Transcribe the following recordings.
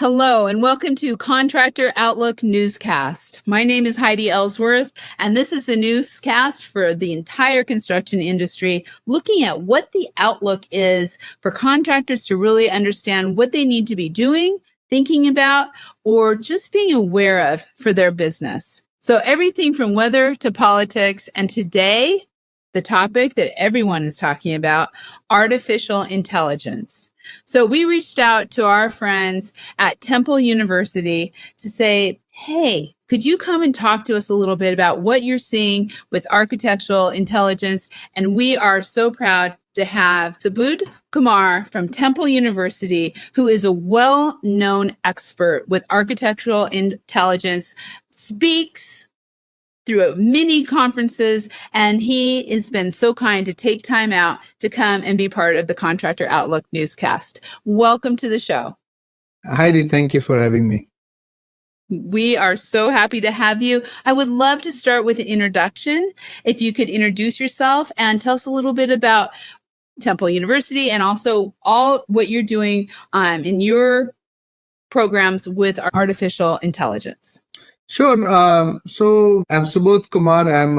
Hello, and welcome to Contractor Outlook Newscast. My name is Heidi Ellsworth, and this is the newscast for the entire construction industry, looking at what the outlook is for contractors to really understand what they need to be doing, thinking about, or just being aware of for their business. So everything from weather to politics, and today, the topic that everyone is talking about, artificial intelligence. So we reached out to our friends at Temple University to say, hey, could you come and talk to us a little bit about what you're seeing with architectural intelligence? And we are so proud to have Subodh Kumar from Temple University, who is a well-known expert with architectural intelligence, speaks through many conferences, and he has been so kind to take time out to come and be part of the Contractor Outlook newscast. Welcome to the show. Heidi, thank you for having me. We are so happy to have you. I would love to start with an introduction. If you could introduce yourself and tell us a little bit about Temple University and also all what you're doing in your programs with artificial intelligence. Sure. So I'm Subodh Kumar. I'm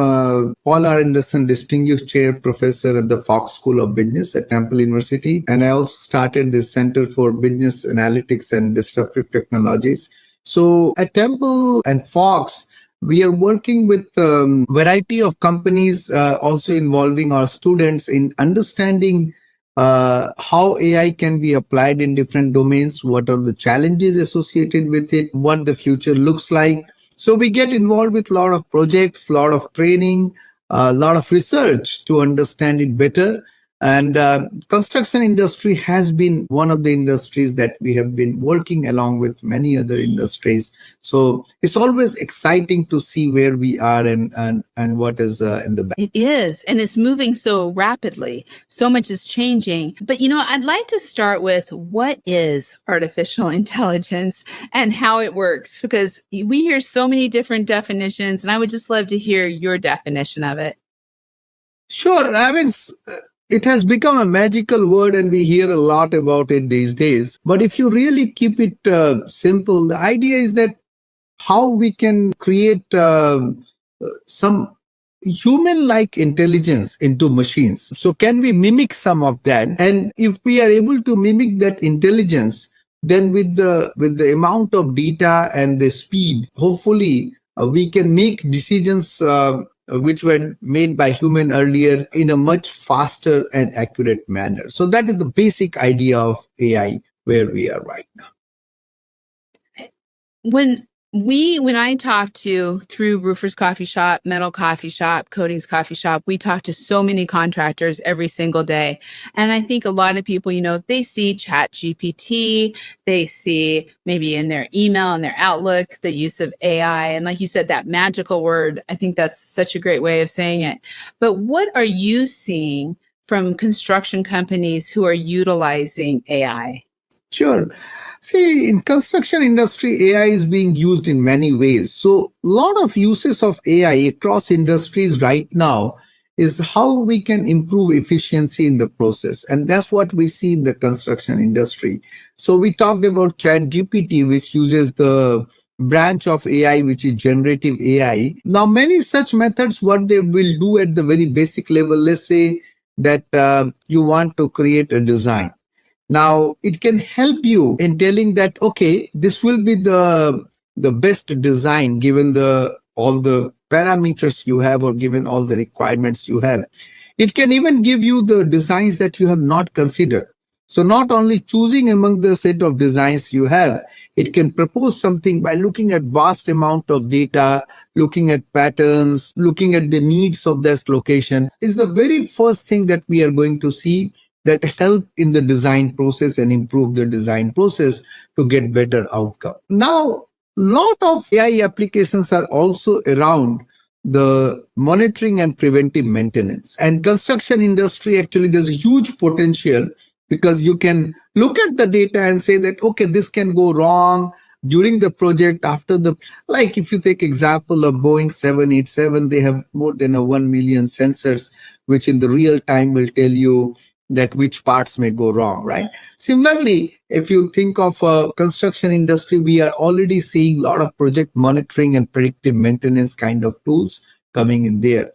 Paul R. Anderson Distinguished Chair Professor at the Fox School of Business at Temple University. And I also started this Center for Business Analytics and Disruptive Technologies. So at Temple and Fox, we are working with a variety of companies, also involving our students in understanding how AI can be applied in different domains, what are the challenges associated with it, what the future looks like. So we get involved with a lot of projects, a lot of training, a lot of research to understand it better. And construction industry has been one of the industries that we have been working along with many other industries. So it's always exciting to see where we are and what is in the back. It is, and it's moving so rapidly. So much is changing. But, I'd like to start with what is artificial intelligence and how it works, because we hear so many different definitions, and I would just love to hear your definition of it. Sure. I mean, it has become a magical word and we hear a lot about it these days. But if you really keep it simple, the idea is that how we can create some human-like intelligence into machines. So can we mimic some of that? And if we are able to mimic that intelligence, then with the amount of data and the speed, hopefully we can make decisions which were made by human earlier in a much faster and accurate manner. So that is the basic idea of AI where we are right now. When I talk to through Roofers Coffee Shop, Metal Coffee Shop, Coatings Coffee Shop, we talk to so many contractors every single day. And I think a lot of people, they see Chat GPT, they see maybe in their email and their Outlook, the use of AI. And like you said, that magical word, I think that's such a great way of saying it. But what are you seeing from construction companies who are utilizing AI? Sure. See, in construction industry, AI is being used in many ways. So a lot of uses of AI across industries right now is how we can improve efficiency in the process. And that's what we see in the construction industry. So we talked about Chat GPT, which uses the branch of AI, which is generative AI. Now, many such methods, what they will do at the very basic level, let's say that you want to create a design. Now, it can help you in telling that, okay, this will be the best design given all the parameters you have or given all the requirements you have. It can even give you the designs that you have not considered. So not only choosing among the set of designs you have, it can propose something by looking at vast amount of data, looking at patterns, looking at the needs of that location. Is the very first thing that we are going to see that help in the design process and improve the design process to get better outcome. Now, a lot of AI applications are also around the monitoring and preventive maintenance. And construction industry, actually, there's a huge potential because you can look at the data and say that, okay, this can go wrong during the project like if you take example of Boeing 787, they have more than 1 million sensors, which in the real time will tell you that which parts may go wrong, right? Similarly, if you think of construction industry, we are already seeing a lot of project monitoring and predictive maintenance kind of tools coming in there.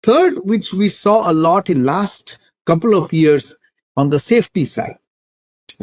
Third, which we saw a lot in last couple of years on the safety side.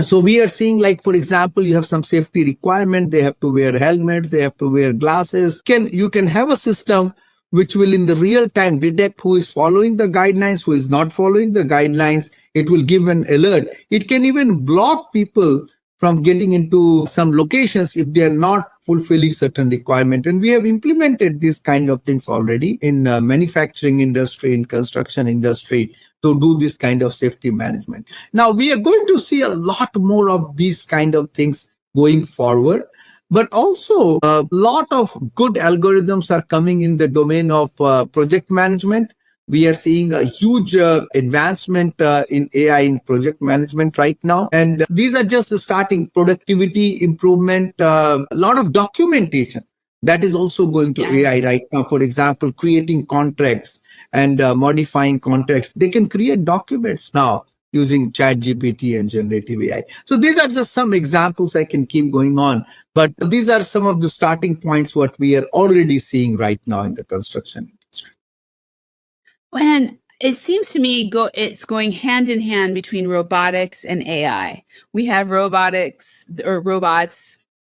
So we are seeing, like, for example, you have some safety requirement. They have to wear helmets. They have to wear glasses. You can have a system which will in the real time detect who is following the guidelines, who is not following the guidelines. It will give an alert. It can even block people from getting into some locations if they are not fulfilling certain requirement. And we have implemented these kind of things already in manufacturing industry, in construction industry, to do this kind of safety management. Now we are going to see a lot more of these kind of things going forward. But also a lot of good algorithms are coming in the domain of project management. We are seeing a huge advancement in AI in project management right now. And these are just the starting productivity improvement, a lot of documentation that is also going to AI right now. For example, creating contracts and modifying contracts. They can create documents now using ChatGPT and generative AI. So these are just some examples. I can keep going on, but these are some of the starting points what we are already seeing right now in the construction industry. And it seems to me it's going hand in hand between robotics and AI. We have robots,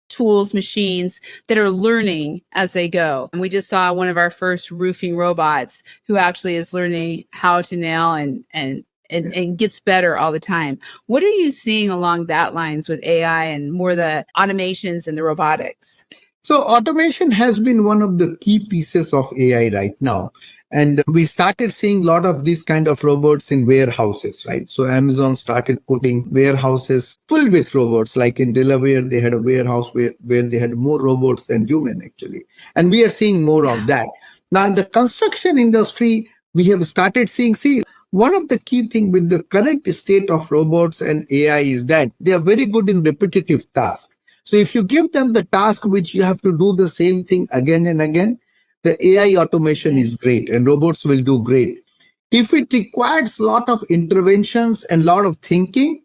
tools, machines that are learning as they go. And we just saw one of our first roofing robots who actually is learning how to nail and gets better all the time. What are you seeing along that lines with AI and more the automations and the robotics? So automation has been one of the key pieces of AI right now. And we started seeing a lot of these kind of robots in warehouses, right? So Amazon started putting warehouses full with robots. Like in Delaware, they had a warehouse where they had more robots than human actually. And we are seeing more of that. Now in the construction industry, we have started seeing, one of the key things with the current state of robots and AI is that they are very good in repetitive tasks. So if you give them the task which you have to do the same thing again and again, the AI automation is great and robots will do great. If it requires a lot of interventions and a lot of thinking,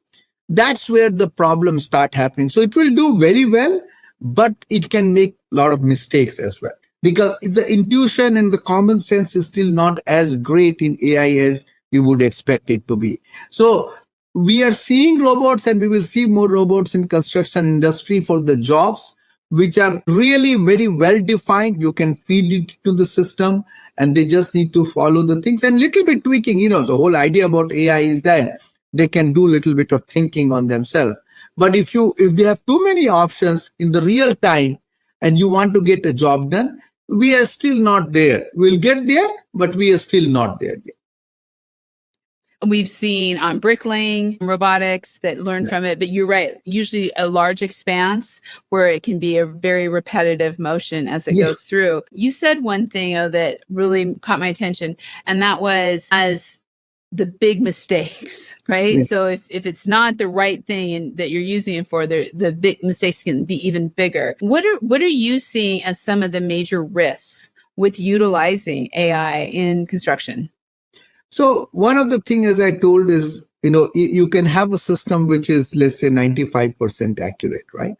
that's where the problems start happening. So it will do very well, but it can make a lot of mistakes as well, because the intuition and the common sense is still not as great in AI as you would expect it to be. So we are seeing robots, and we will see more robots in construction industry for the jobs which are really very well defined. You can feed it to the system and they just need to follow the things and little bit tweaking. The whole idea about AI is that they can do a little bit of thinking on themselves. But if they have too many options in the real time and you want to get a job done, we are still not there. We'll get there, but we are still not there yet. We've seen bricklaying robotics that learn from it, but you're right. Usually a large expanse where it can be a very repetitive motion as it goes through. You said one thing that really caught my attention, and that was as the big mistakes, right? Yeah. So if it's not the right thing that you're using it for, the big mistakes can be even bigger. What are you seeing as some of the major risks with utilizing AI in construction? So one of the things, as I told, is, you can have a system which is, let's say, 95% accurate, right?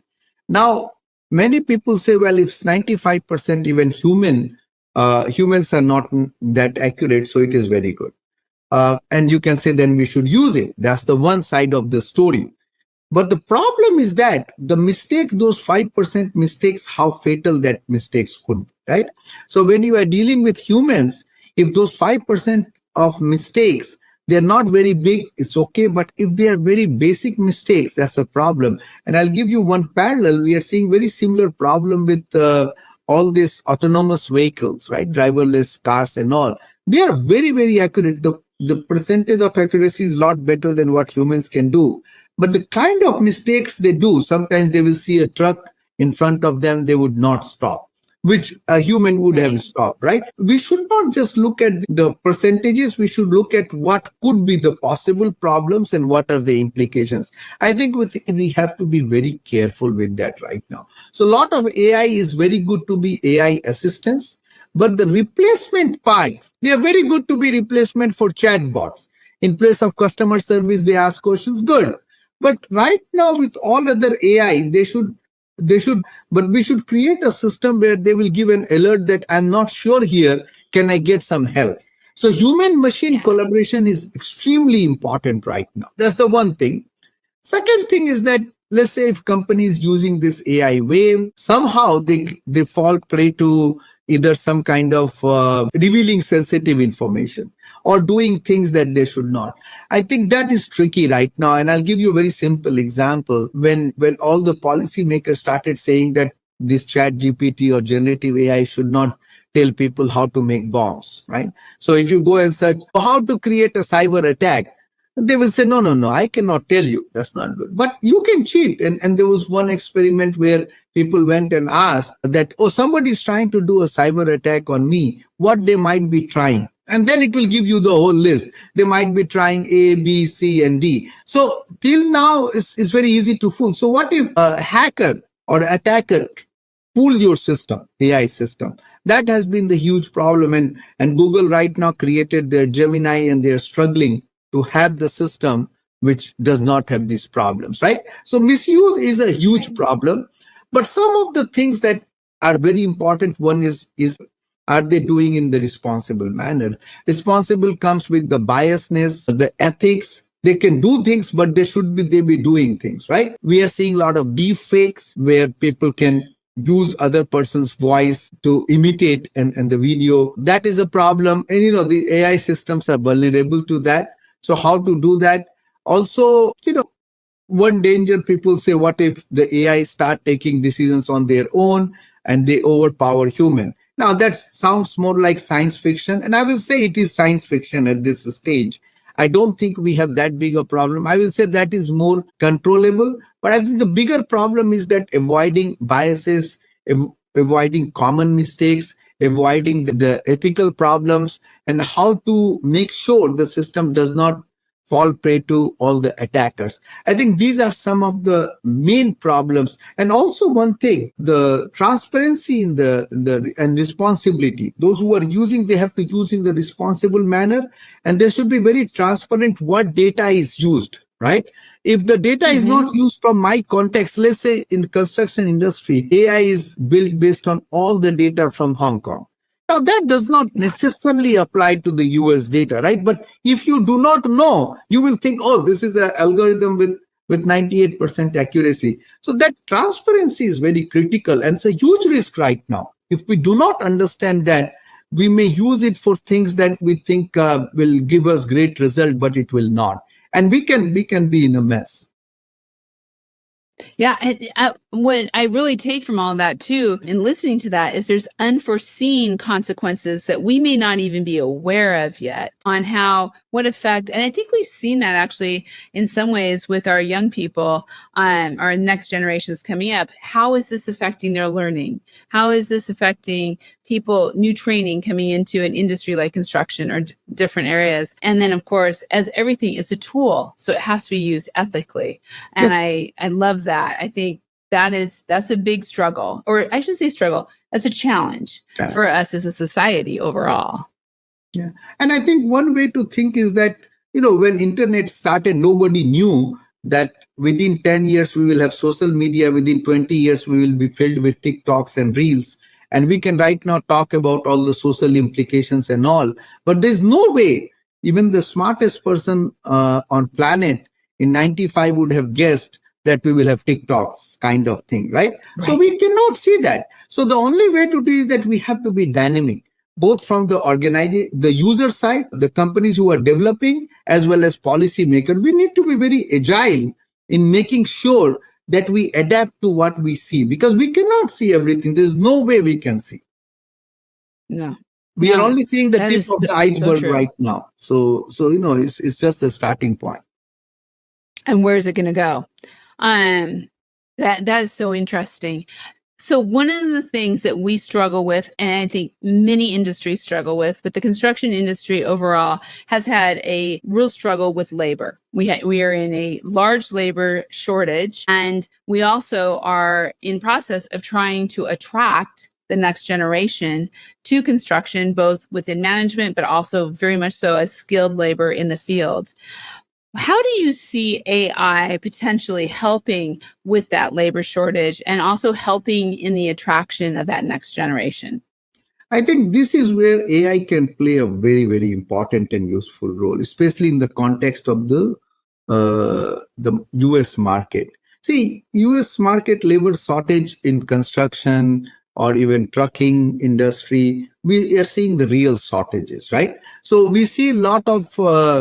Now, many people say, well, if it's 95% even humans are not that accurate, so it is very good. And you can say, then we should use it. That's the one side of the story. But the problem is that the mistake, those 5% mistakes, how fatal that mistakes could be, right? So when you are dealing with humans, if those 5% of mistakes, they're not very big, it's okay. But if they are very basic mistakes, that's a problem. And I'll give you one parallel. We are seeing very similar problem with all these autonomous vehicles, right? Driverless cars and all. They are very, very accurate. The percentage of accuracy is a lot better than what humans can do. But the kind of mistakes they do, sometimes they will see a truck in front of them, they would not stop, which a human would have stopped, right? We should not just look at the percentages. We should look at what could be the possible problems and what are the implications. I think we have to be very careful with that right now. So a lot of AI is very good to be AI assistants, but the replacement part, they are very good to be replacement for chatbots. In place of customer service, they ask questions. Good. But right now, with all other AI, but we should create a system where they will give an alert that I'm not sure here. Can I get some help? So human machine collaboration is extremely important right now. That's the one thing. Second thing is that, let's say if companies using this AI wave, somehow they fall prey to either some kind of revealing sensitive information or doing things that they should not. I think that is tricky right now. And I'll give you a very simple example. When all the policymakers started saying that this chat GPT or generative AI should not tell people how to make bombs, right? So if you go and search how to create a cyber attack, they will say, no, no, no, I cannot tell you. That's not good. But you can cheat. And there was one experiment where people went and asked that, oh, somebody's trying to do a cyber attack on me, what they might be trying. And then it will give you the whole list. They might be trying A, B, C, and D. So till now, it's very easy to fool. So what if a hacker or attacker fool your system, AI system? That has been the huge problem. And Google right now created their Gemini and they're struggling to have the system which does not have these problems, right? So misuse is a huge problem. But some of the things that are very important, one is are they doing in the responsible manner? Responsible comes with the biasness, the ethics. They can do things, but they be doing things, right? We are seeing a lot of deep fakes where people can use other person's voice to imitate and the video. That is a problem. And the AI systems are vulnerable to that. So how to do that? Also, one danger people say, what if the AI start taking decisions on their own and they overpower human? Now that sounds more like science fiction. And I will say it is science fiction at this stage. I don't think we have that big a problem. I will say that is more controllable. But I think the bigger problem is that avoiding biases, avoiding common mistakes, avoiding the ethical problems, and how to make sure the system does not fall prey to all the attackers. I think these are some of the main problems. And also one thing, the transparency in and responsibility. Those who are using, they have to use in the responsible manner, and there should be very transparent what data is used, right? If the data is not used from my context, let's say in the construction industry, AI is built based on all the data from Hong Kong. Now, that does not necessarily apply to the US data, right? But if you do not know, you will think, oh, this is an algorithm with 98% accuracy. So that transparency is very critical, and it's a huge risk right now. If we do not understand that, we may use it for things that we think will give us great result, but it will not. And we can be in a mess. Yeah. And what I really take from all of that too, in listening to that, is there's unforeseen consequences that we may not even be aware of yet on what effect. And I think we've seen that actually in some ways with our young people, our next generations coming up. How is this affecting their learning? How is this affecting people, new training coming into an industry like construction or different areas? And then of course, as everything is a tool, so it has to be used ethically. And I love that. I think that's a big struggle, or I shouldn't say struggle, that's a challenge for us as a society overall. Yeah. And I think one way to think is that, when internet started, nobody knew that within 10 years, we will have social media. Within 20 years, we will be filled with TikToks and Reels. And we can right now talk about all the social implications and all. But there's no way even the smartest person on planet in 95 would have guessed that we will have TikToks kind of thing, right? So we cannot see that. So the only way to do is that we have to be dynamic, both from the the user side, the companies who are developing, as well as policymakers. We need to be very agile in making sure that we adapt to what we see, because we cannot see everything. There's no way we can see. No. We are only seeing the tip of the iceberg right now. So it's just the starting point. And where is it going to go? That is so interesting. So one of the things that we struggle with, and I think many industries struggle with, but the construction industry overall has had a real struggle with labor. We are in a large labor shortage, and we also are in process of trying to attract the next generation to construction, both within management, but also very much so as skilled labor in the field. How do you see AI potentially helping with that labor shortage and also helping in the attraction of that next generation? I think this is where AI can play a very, very important and useful role, especially in the context of the US market. See, US market labor shortage in construction or even trucking industry, we are seeing the real shortages, right? So we see a lot of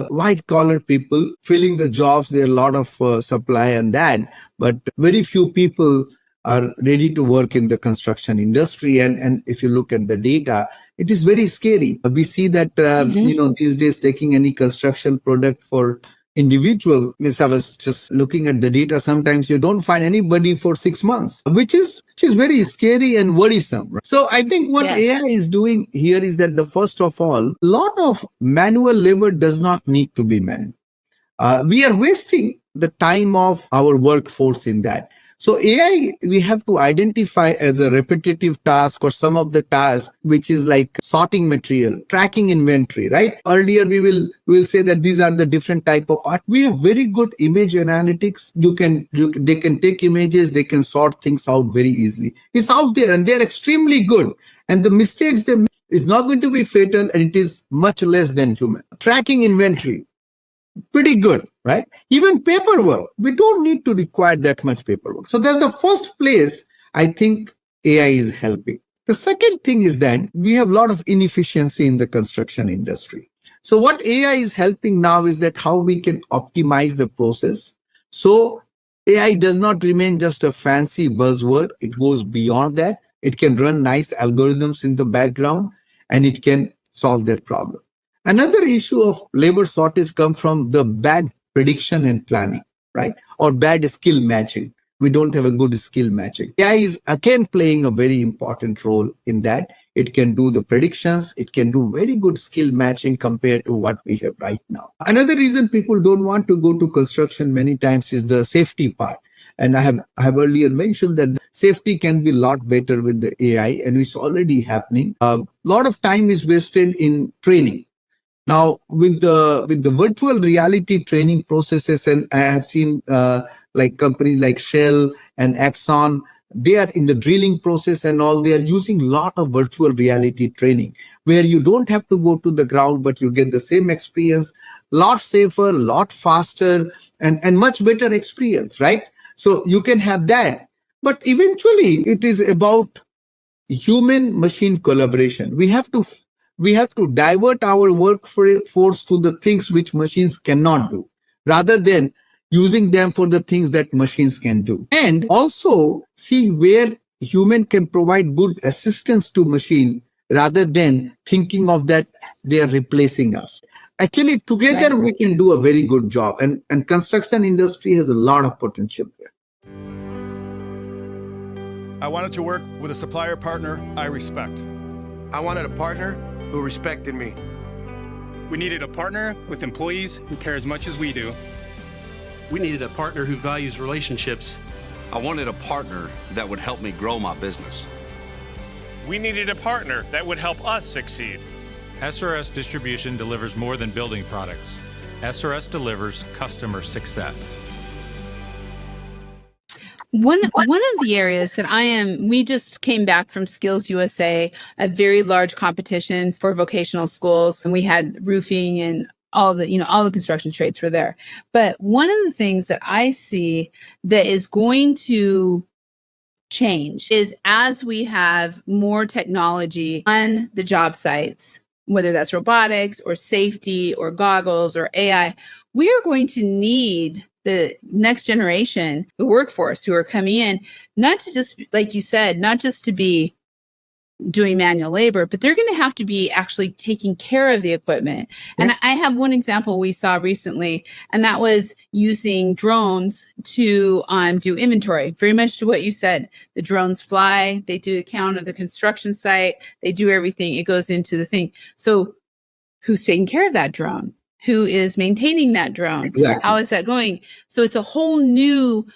white collar people filling the jobs. There are a lot of supply and that, but very few people are ready to work in the construction industry. And if you look at the data, it is very scary. We see that, these days taking any construction product for individual, means I was just looking at the data, sometimes you don't find anybody for 6 months, which is very scary and worrisome. Right? So I think what Yes. AI is doing here is that the first of all, a lot of manual labor does not need to be manual. We are wasting the time of our workforce in that. So AI, we have to identify as a repetitive task or some of the tasks, which is like sorting material, tracking inventory, right? Earlier, we'll say that these are the different type of art. We have very good image analytics. They can take images, they can sort things out very easily. It's out there and they're extremely good. And the mistakes they make is not going to be fatal and it is much less than human. Tracking inventory, pretty good, right? Even paperwork, we don't need to require that much paperwork. So that's the first place I think AI is helping. The second thing is that we have a lot of inefficiency in the construction industry. So what AI is helping now is that how we can optimize the process. So AI does not remain just a fancy buzzword. It goes beyond that. It can run nice algorithms in the background and it can solve that problem. Another issue of labor shortage comes from the bad prediction and planning, right? Or bad skill matching. We don't have a good skill matching. AI is again playing a very important role in that. It can do the predictions. It can do very good skill matching compared to what we have right now. Another reason people don't want to go to construction many times is the safety part. And I have earlier mentioned that safety can be a lot better with the AI, and it's already happening. A lot of time is wasted in training. Now, with the virtual reality training processes, and I have seen like companies like Shell and Exxon, they are in the drilling process and all. They are using a lot of virtual reality training where you don't have to go to the ground, but you get the same experience, lot safer, lot faster, and much better experience, right? So you can have that. But eventually, it is about human machine collaboration. We have to divert our workforce to the things which machines cannot do rather than using them for the things that machines can do, and also see where human can provide good assistance to machine rather than thinking of that they are replacing us. Actually, together we can do a very good job, and construction industry has a lot of potential there. I wanted to work with a supplier partner I respect. I wanted a partner who respected me. We needed a partner with employees who care as much as we do. We needed a partner who values relationships. I wanted a partner that would help me grow my business. We needed a partner that would help us succeed. SRS Distribution delivers more than building products. SRS delivers customer success. One of the areas that we just came back from Skills USA, a very large competition for vocational schools, and we had roofing and all the construction trades were there. But one of the things that I see that is going to change is as we have more technology on the job sites, whether that's robotics or safety or goggles or AI, we are going to need the next generation, the workforce who are coming in, not to just, like you said, not just to be doing manual labor, but they're going to have to be actually taking care of the equipment. Yeah. And I have one example we saw recently, and that was using drones to do inventory, very much to what you said. The drones fly, they do a count of the construction site, they do everything, it goes into the thing. So who's taking care of that drone? Who is maintaining that drone? Exactly. How is that going? So it's a whole new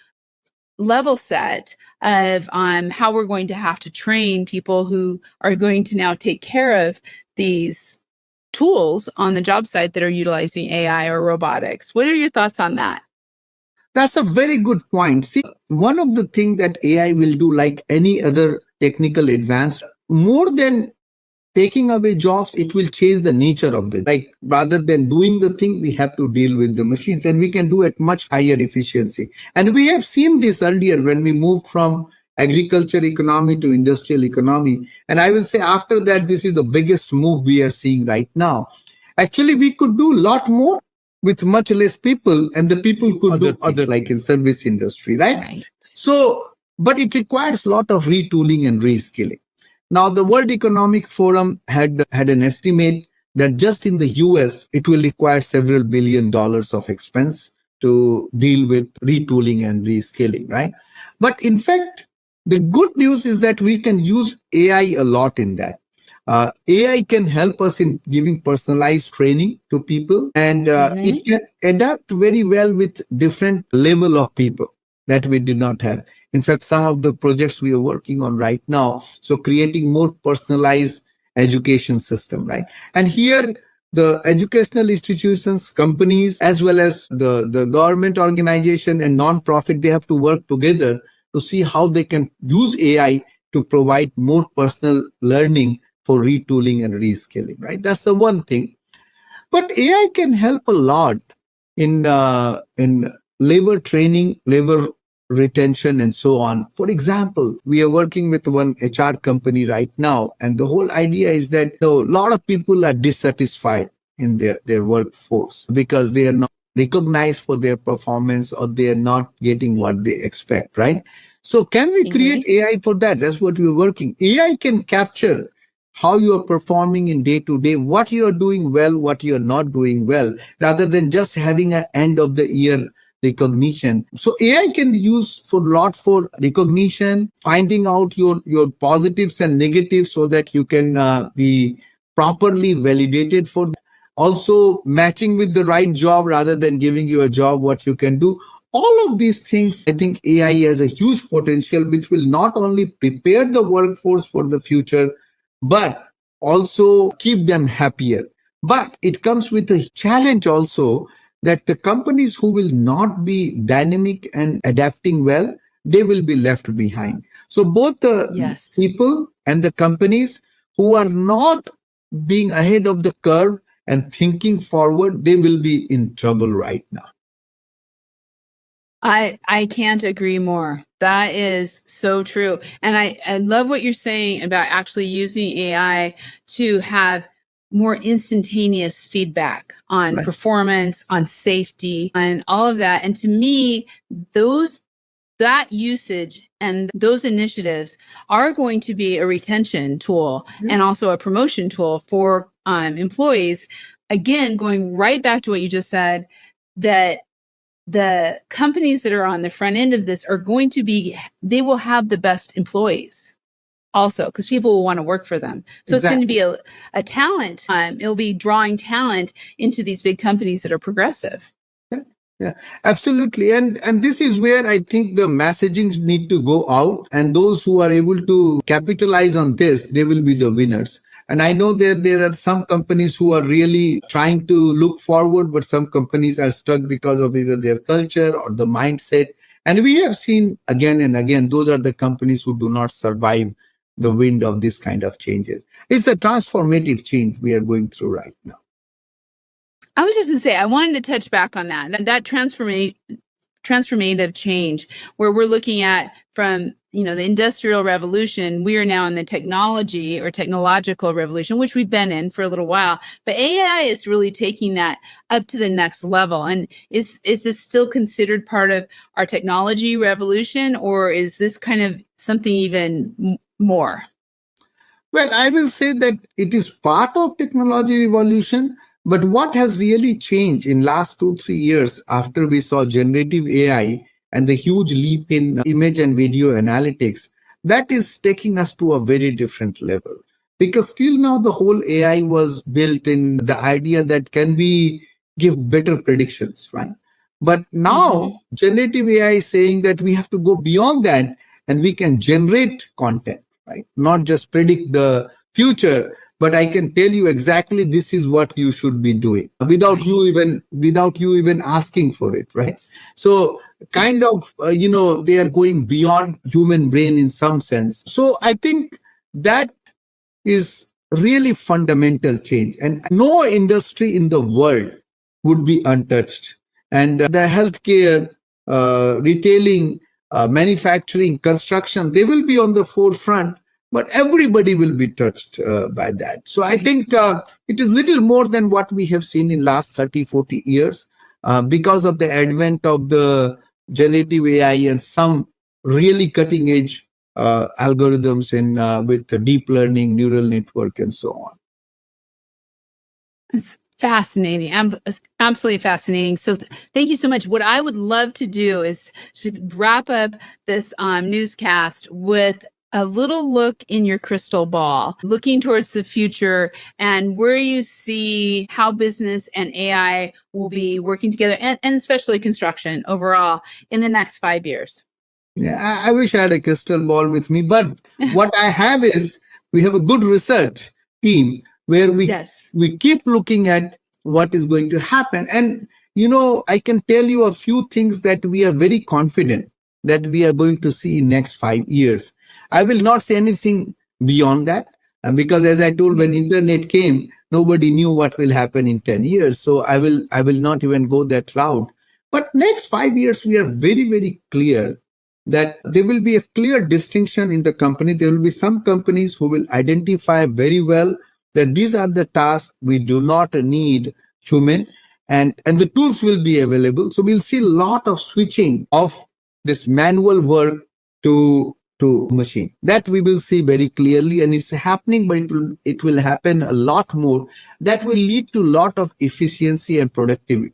level set of how we're going to have to train people who are going to now take care of these tools on the job site that are utilizing AI or robotics. What are your thoughts on that? That's a very good point. See, one of the things that AI will do, like any other technical advance, more than taking away jobs, it will change the nature of the, like, rather than doing the thing, we have to deal with the machines, and we can do it much higher efficiency. And we have seen this earlier when we moved from agriculture economy to industrial economy. And I will say after that, this is the biggest move we are seeing right now. Actually, we could do a lot more with much less people, and the people could do other, like in service industry, right? So, but it requires a lot of retooling and reskilling. Now, the World Economic Forum had an estimate that just in the US, it will require several $billion of expense to deal with retooling and reskilling, right? But in fact, the good news is that we can use AI a lot in that. AI can help us in giving personalized training to people, and it can adapt very well with different level of people that we did not have. In fact, some of the projects we are working on right now, so creating more personalized education system, right? And here, the educational institutions, companies, as well as the government organization and non-profit, they have to work together to see how they can use AI to provide more personal learning for retooling and reskilling, right? That's the one thing. But AI can help a lot in labor training, labor retention, and so on. For example, we are working with one HR company right now, and the whole idea is that a lot of people are dissatisfied in their workforce because they are not recognized for their performance, or they are not getting what they expect, right? So can we create AI for that? That's what we're working. AI can capture how you are performing in day to day, what you are doing well, what you are not doing well, rather than just having an end of the year recognition. So AI can use for a lot for recognition, finding out your positives and negatives so that you can be properly validated for that. Also matching with the right job rather than giving you a job what you can do. All of these things, I think AI has a huge potential, which will not only prepare the workforce for the future, but also keep them happier. But it comes with a challenge also, that the companies who will not be dynamic and adapting well, they will be left behind. So both the people and the companies who are not being ahead of the curve and thinking forward, they will be in trouble right now. I can't agree more. That is so true. And I love what you're saying about actually using AI to have more instantaneous feedback on performance, on safety, and all of that. And to me, that usage and those initiatives are going to be a retention tool and also a promotion tool for employees. Again, going right back to what you just said, that the companies that are on the front end of this are going to they will have the best employees also, because people will want to work for them. So It's going to be a talent. It'll be drawing talent into these big companies that are progressive. Yeah, absolutely. And this is where I think the messaging need to go out, and those who are able to capitalize on this, they will be the winners. And I know that there are some companies who are really trying to look forward, but some companies are stuck because of either their culture or the mindset. And we have seen again and again, those are the companies who do not survive the wind of this kind of changes. It's a transformative change we are going through right now. I was just going to say, I wanted to touch back on that transformative change, where we're looking at from, the Industrial Revolution, we are now in the technology or technological revolution, which we've been in for a little while. But AI is really taking that up to the next level. And is this still considered part of our technology revolution, or is this kind of something even more? Well, I will say that it is part of technology revolution. But what has really changed in last 2-3 years after we saw generative AI and the huge leap in image and video analytics, that is taking us to a very different level. Because till now, the whole AI was built in the idea that can we give better predictions, right? But now generative AI is saying that we have to go beyond that and we can generate content, right? Not just predict the future, but I can tell you exactly this is what you should be doing without you even asking for it, right? So kind of, they are going beyond human brain in some sense. So I think that is really fundamental change, and no industry in the world would be untouched. And the healthcare, retailing, manufacturing, construction, they will be on the forefront, but everybody will be touched by that. So I think it is little more than what we have seen in last 30, 40 years because of the advent of the generative AI and some really cutting edge algorithms in with the deep learning, neural network, and so on. It's fascinating. Absolutely fascinating. So thank you so much. What I would love to do is to wrap up this newscast with a little look in your crystal ball, looking towards the future and where you see how business and AI will be working together, and especially construction overall in the next 5 years. Yeah, I wish I had a crystal ball with me, but what I have is we have a good research team where we keep looking at what is going to happen. And, I can tell you a few things that we are very confident that we are going to see in next 5 years. I will not say anything beyond that because as I told, when internet came, nobody knew what will happen in 10 years. So I will not even go that route. But next 5 years, we are very, very clear that there will be a clear distinction in the company. There will be some companies who will identify very well that these are the tasks we do not need human, and the tools will be available. So we'll see a lot of switching of this manual work to machine. That we will see very clearly, and it's happening, but it will happen a lot more. That will lead to a lot of efficiency and productivity.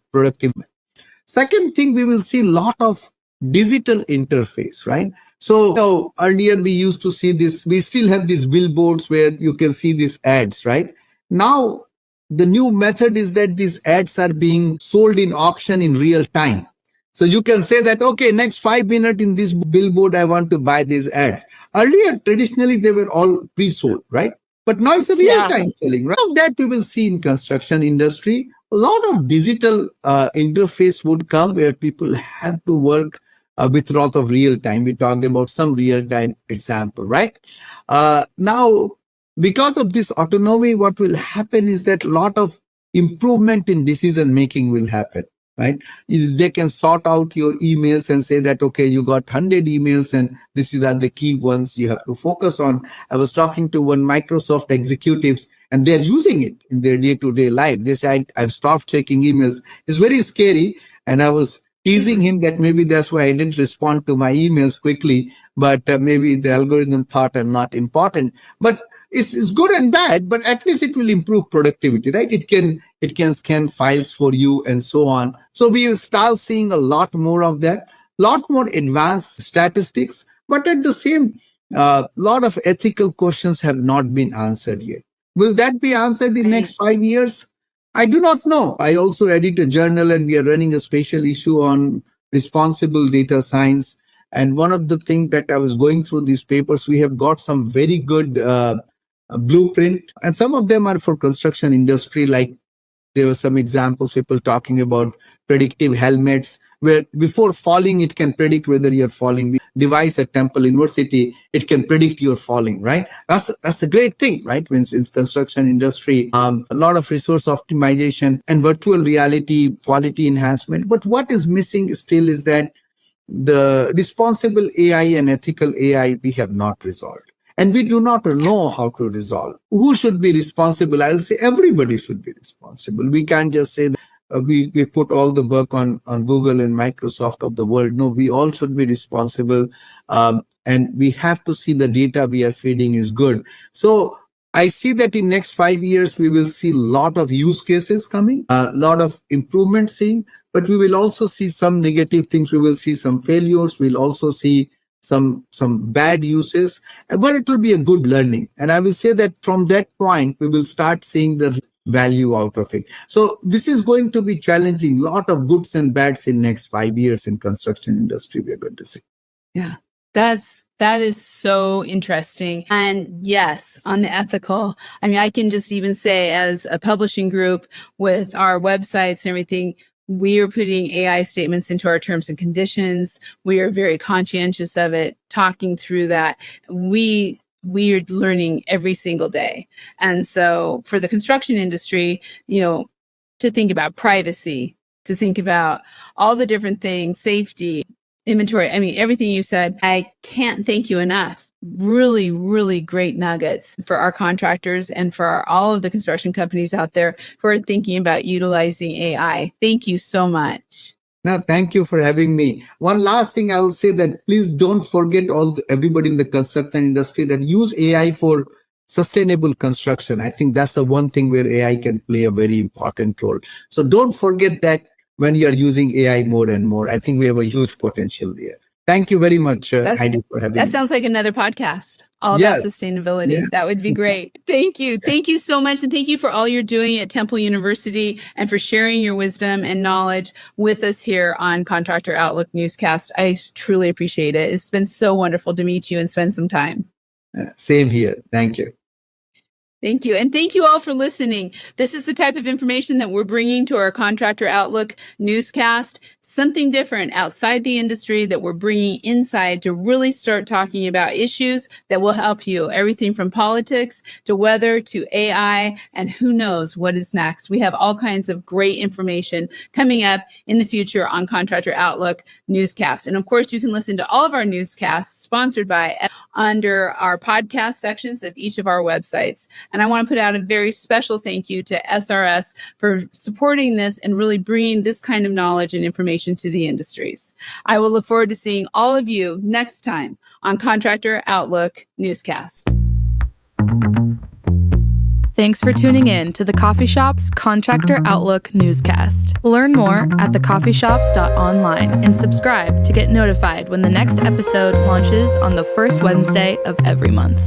Second thing, we will see a lot of digital interface, right? So earlier we used to see this, we still have these billboards where you can see these ads, right? Now, the new method is that these ads are being sold in auction in real time. So you can say that, okay, next 5 minutes in this billboard, I want to buy these ads. Earlier, traditionally, they were all pre-sold, right? But now it's a real-time selling, right? That we will see in construction industry. A lot of digital interface would come where people have to work with a lot of real time. We talked about some real time example, right? Now, because of this autonomy, what will happen is that a lot of improvement in decision making will happen, right? They can sort out your emails and say that, okay, you got 100 emails and these are the key ones you have to focus on. I was talking to one Microsoft executives and they're using it in their day-to-day life. They say, I've stopped checking emails. It's very scary. And I was teasing him that maybe that's why I didn't respond to my emails quickly, but maybe the algorithm thought I'm not important. But it's good and bad, but at least it will improve productivity, right? It can scan files for you and so on. So we will start seeing a lot more of that, lot more advanced statistics, but at the same, lot of ethical questions have not been answered yet. Will that be answered in next 5 years? I do not know. I also edit a journal and we are running a special issue on responsible data science. And one of the things that I was going through these papers, we have got some very good blueprint, and some of them are for construction industry. Like there were some examples, people talking about predictive helmets, where before falling, it can predict whether you're falling. Device at Temple University, it can predict you're falling, right? That's a great thing, right? When in construction industry, a lot of resource optimization and virtual reality quality enhancement. But what is missing still is that the responsible AI and ethical AI we have not resolved. And we do not know how to resolve. Who should be responsible? I'll say everybody should be responsible. We can't just say that we put all the work on Google and Microsoft of the world. No, we all should be responsible. And we have to see the data we are feeding is good. So I see that in next 5 years, we will see a lot of use cases coming, a lot of improvements seeing, but we will also see some negative things. We will see some failures. We'll also see some bad uses, but it will be a good learning. And I will say that from that point, we will start seeing the value out of it. So this is going to be challenging, lot of goods and bads in next 5 years in construction industry, we're going to see. Yeah, that is so interesting. And yes, on the ethical, I mean, I can just even say as a publishing group with our websites and everything, we are putting AI statements into our terms and conditions. We are very conscientious of it, talking through that. We are learning every single day. And so for the construction industry, to think about privacy, to think about all the different things, safety, inventory, I mean, everything you said, I can't thank you enough. Really, really great nuggets for our contractors and for all of the construction companies out there who are thinking about utilizing AI. Thank you so much. Now, thank you for having me. One last thing I will say that please don't forget everybody in the construction industry that use AI for sustainable construction. I think that's the one thing where AI can play a very important role. So don't forget that when you are using AI more and more. I think we have a huge potential there. Thank you very much, Heidi, for having me. That sounds like another podcast all about sustainability. Yes. That would be great. Thank you. Thank you so much. And thank you for all you're doing at Temple University and for sharing your wisdom and knowledge with us here on Contractor Outlook Newscast. I truly appreciate it. It's been so wonderful to meet you and spend some time. Same here. Thank you. Thank you. And thank you all for listening. This is the type of information that we're bringing to our Contractor Outlook newscast, something different outside the industry that we're bringing inside to really start talking about issues that will help you. Everything from politics to weather to AI and who knows what is next. We have all kinds of great information coming up in the future on Contractor Outlook newscast. And of course, you can listen to all of our newscasts sponsored by under our podcast sections of each of our websites. And I want to put out a very special thank you to SRS for supporting this and really bringing this kind of knowledge and information to the industries. I will look forward to seeing all of you next time on Contractor Outlook Newscast. Thanks for tuning in to the Coffee Shop's Contractor Outlook Newscast. Learn more at thecoffeeshops.online and subscribe to get notified when the next episode launches on the first Wednesday of every month.